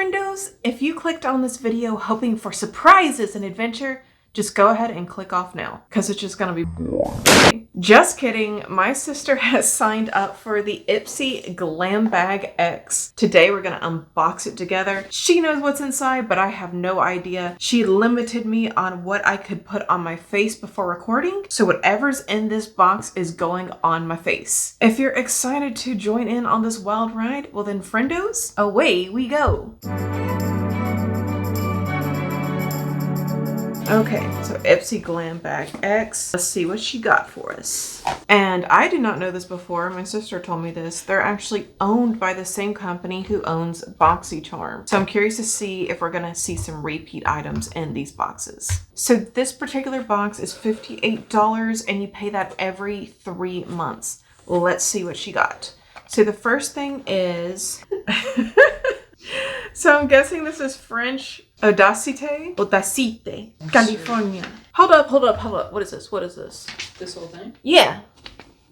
friendos, if you clicked on this video hoping for surprises and adventure, just go ahead and click off now, because it's just gonna be boring. Just kidding, my sister has signed up for the IPSY GLAM BAG X. Today we're gonna unbox it together. She knows what's inside, but I have no idea. She limited me on what I could put on my face before recording, so whatever's in this box is going on my face. If you're excited to join in on this wild ride, well then friendos, away we go. Okay, so IPSY GLAM BAG X. Let's see what she got for us. And I did not know this before. My sister told me this. They're actually owned by the same company who owns BoxyCharm. So I'm curious to see if we're gonna see some repeat items in these boxes. So this particular box is $58 and you pay that every 3 months. Let's see what she got. So the first thing is, so I'm guessing this is French Audacité, California. Hold up. What is this? This whole thing? Yeah.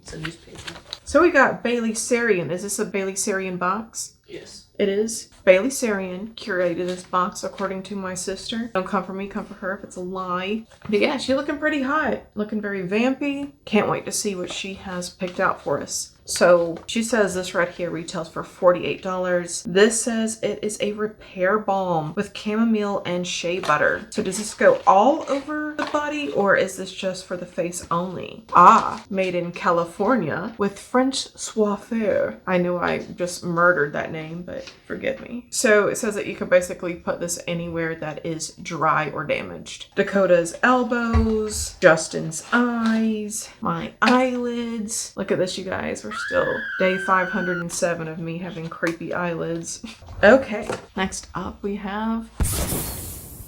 It's a newspaper. So we got Bailey Sarian. Is this a Bailey Sarian box? Yes. It is. Bailey Sarian curated this box according to my sister. Don't come for me, come for her if it's a lie. But yeah, she's looking pretty hot. Looking very vampy. Can't wait to see what she has picked out for us. So she says this right here retails for $48. This says it is a repair balm with chamomile and shea butter. So does this go all over the body or is this just for the face only? Ah, made in California with French Soifeur. I know I just murdered that name, but forgive me. So it says that you can basically put this anywhere that is dry or damaged. Dakota's elbows, Justin's eyes, my eyelids. Look at this, you guys. We're still day 507 of me having creepy eyelids. Okay, next up we have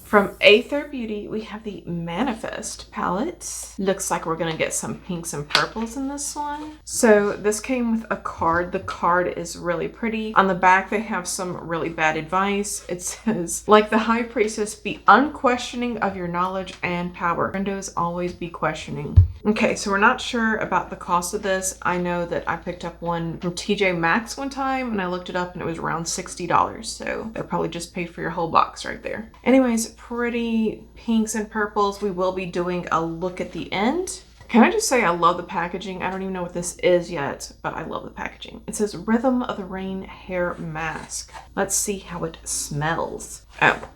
from Aether Beauty, we have the Manifest palette. Looks like we're gonna get some pinks and purples in this one. So this came with a card. The card is really pretty. On the back, they have some really bad advice. It says, like the High Priestess, be unquestioning of your knowledge and power. Friendos, always be questioning. Okay, so we're not sure about the cost of this. I know that I picked up one from TJ Maxx one time and I looked it up and it was around $60. So that probably just paid for your whole box right there. Anyways, pretty pinks and purples. We will be doing a look at the end. Can I just say I love the packaging? I don't even know what this is yet, but I love the packaging. It says Rhythm of the Rain Hair Mask. Let's see how it smells. Oh,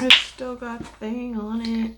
it's still got a thing on it.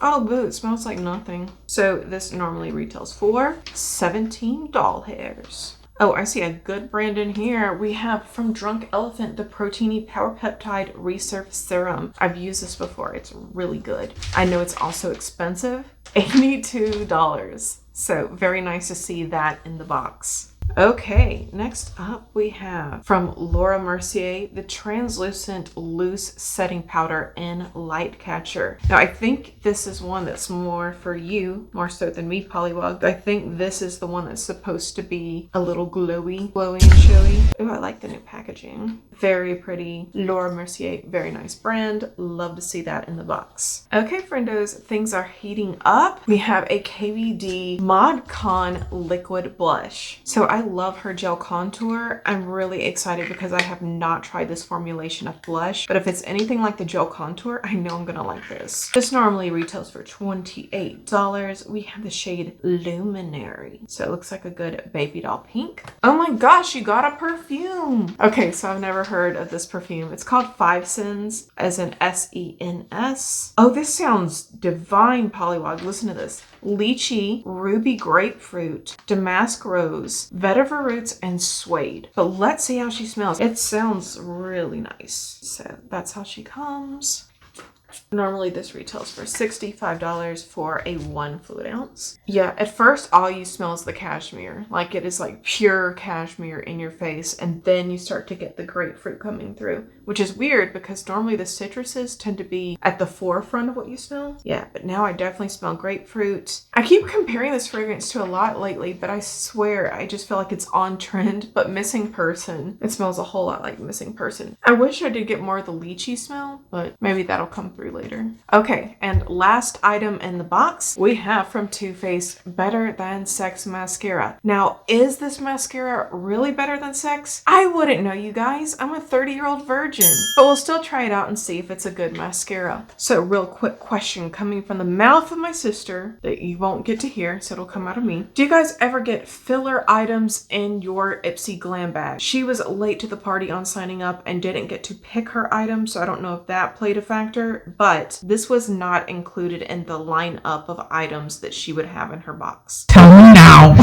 Oh, boo, it smells like nothing. So this normally retails for 17 doll hairs. Oh, I see a good brand in here. We have from Drunk Elephant, the Proteiny Power Peptide Resurface Serum. I've used this before. It's really good. I know it's also expensive, $82. So very nice to see that in the box. Okay, next up we have from Laura Mercier, the Translucent Loose Setting Powder in Light Catcher. Now I think this is one that's more for you, more so than me, Pollywog. I think this is the one that's supposed to be a little glowy and showy. Oh, I like the new packaging. Very pretty. Laura Mercier, very nice brand. Love to see that in the box. Okay, friendos, things are heating up. We have a KVD Modcon liquid blush. So I love her gel contour. I'm really excited because I have not tried this formulation of blush, but if it's anything like the gel contour, I know I'm gonna like this. This normally retails for $28. We have the shade Luminary. So it looks like a good baby doll pink. Oh my gosh, you got a perfume. Okay, so I've never heard of this perfume. It's called Five Sins, as in S-E-N-S. Oh, this sounds divine, Pollywog. Listen to this. Lychee, ruby grapefruit, damask rose, vetiver roots, and suede. But let's see how she smells. It sounds really nice. So that's how she comes. Normally this retails for $65 for a 1 fluid ounce. Yeah, at first all you smell is the cashmere. Like it is like pure cashmere in your face, and then you start to get the grapefruit coming through, which is weird because normally the citruses tend to be at the forefront of what you smell. Yeah, but now I definitely smell grapefruit. I keep comparing this fragrance to a lot lately, but I swear I just feel like it's on trend, but Missing Person. It smells a whole lot like Missing Person. I wish I did get more of the lychee smell, but maybe that'll come through through later. Okay, and last item in the box, we have from Too Faced Better Than Sex Mascara. Now, is this mascara really better than sex? I wouldn't know, you guys. I'm a 30-year-old virgin. But we'll still try it out and see if it's a good mascara. So, real quick question coming from the mouth of my sister that you won't get to hear, so it'll come out of me. Do you guys ever get filler items in your IPSY Glam Bag? She was late to the party on signing up and didn't get to pick her item, so I don't know if that played a factor, but this was not included in the lineup of items that she would have in her box. Tell me now.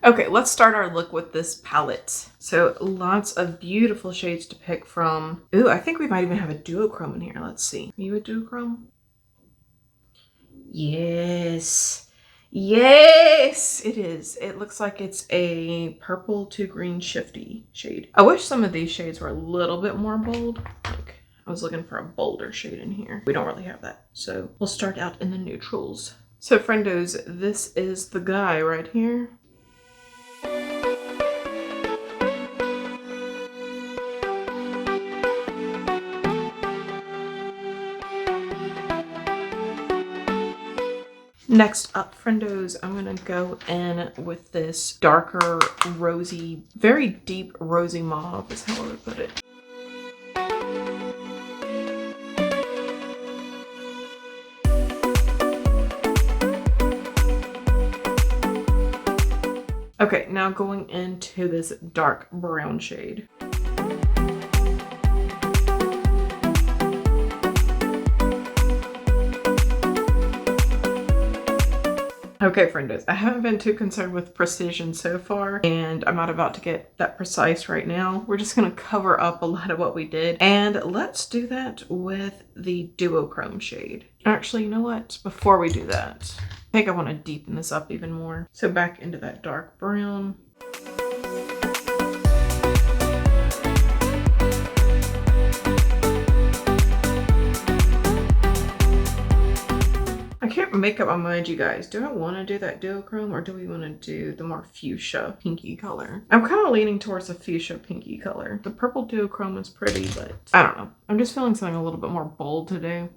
Okay, let's start our look with this palette. So lots of beautiful shades to pick from. Ooh, I think we might even have a duochrome in here. Let's see. Are you a duochrome? Yes. Yes, it is. It looks like it's a purple to green shifty shade. I wish some of these shades were a little bit more bold. Like, I was looking for a bolder shade in here. We don't really have that. So we'll start out in the neutrals. So friendos, this is the guy right here. Next up, friendos, I'm gonna go in with this darker rosy, very deep rosy mauve is how I would put it. Okay, now going into this dark brown shade. Okay, friendos, I haven't been too concerned with precision so far, and I'm not about to get that precise right now. We're just gonna cover up a lot of what we did, and let's do that with the duochrome shade. Actually, you know what? Before we do that, I think I want to deepen this up even more. So back into that dark brown. I can't make up my mind, you guys. Do I want to do that duochrome or do we want to do the more fuchsia pinky color? I'm kind of leaning towards the fuchsia pinky color. The purple duochrome is pretty, but I don't know. I'm just feeling something a little bit more bold today.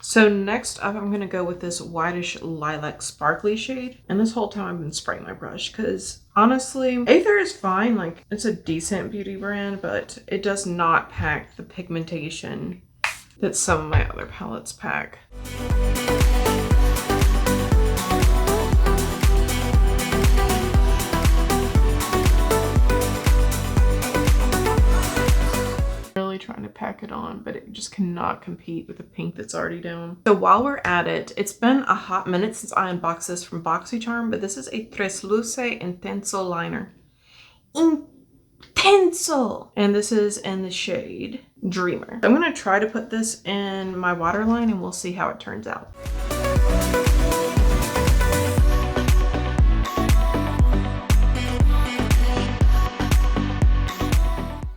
So next up, I'm gonna go with this whitish lilac sparkly shade. And this whole time I've been spraying my brush because honestly, Aether is fine. Like, it's a decent beauty brand, but it does not pack the pigmentation that some of my other palettes pack. Trying to pack it on, but it just cannot compete with the pink that's already down. So while we're at it, it's been a hot minute since I unboxed this from BoxyCharm, but this is a Tres Luce Intenso liner. Intenso! And this is in the shade Dreamer. I'm gonna try to put this in my waterline and we'll see how it turns out.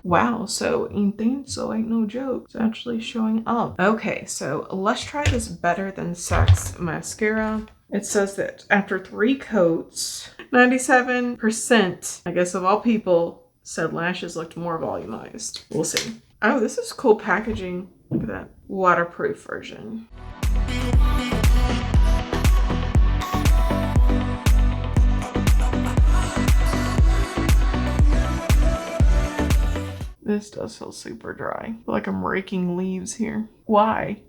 Wow, so intenso ain't no joke. It's actually showing up. Okay, so let's try this Better Than Sex mascara. It says that after 3 coats, 97%, I guess of all people, said lashes looked more volumized. We'll see. Oh, this is cool packaging. Look at that. Waterproof version. This does feel super dry. I feel like I'm raking leaves here. Why?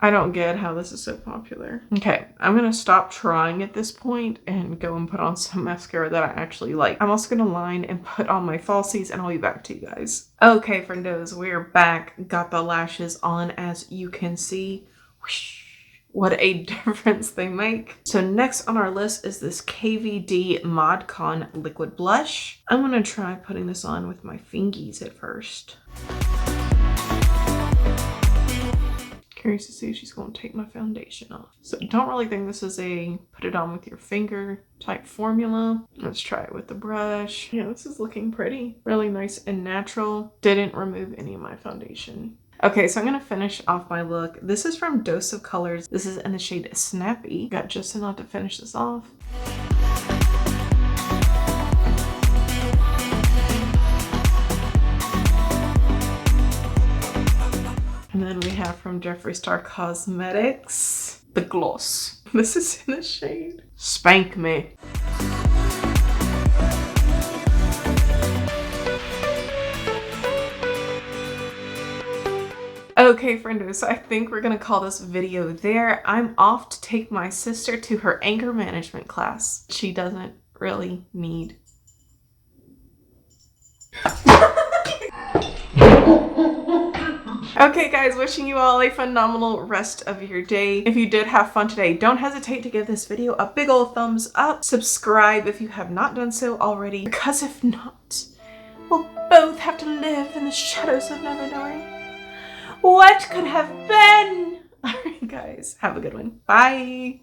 I don't get how this is so popular. Okay, I'm gonna stop trying at this point and go and put on some mascara that I actually like. I'm also gonna line and put on my falsies and I'll be back to you guys. Okay, friendos, we're back. Got the lashes on as you can see. Whoosh. What a difference they make. So next on our list is this KVD Modcon liquid blush. I'm gonna try putting this on with my fingies at first. Curious to see if she's gonna take my foundation off. So don't really think this is a put it on with your finger type formula. Let's try it with the brush. Yeah, this is looking pretty. Really nice and natural. Didn't remove any of my foundation. Okay, so I'm gonna finish off my look. This is from Dose of Colors. This is in the shade Snappy. Got just enough to finish this off. And then we have from Jeffree Star Cosmetics, the gloss. This is in the shade Spank Me. Okay, friendos, so I think we're gonna call this video there. I'm off to take my sister to her anger management class. She doesn't really need. Okay guys, wishing you all a phenomenal rest of your day. If you did have fun today, don't hesitate to give this video a big ol' thumbs up. Subscribe if you have not done so already, because if not, we'll both have to live in the shadows of never knowing what could have been. Alright guys, have a good one. Bye.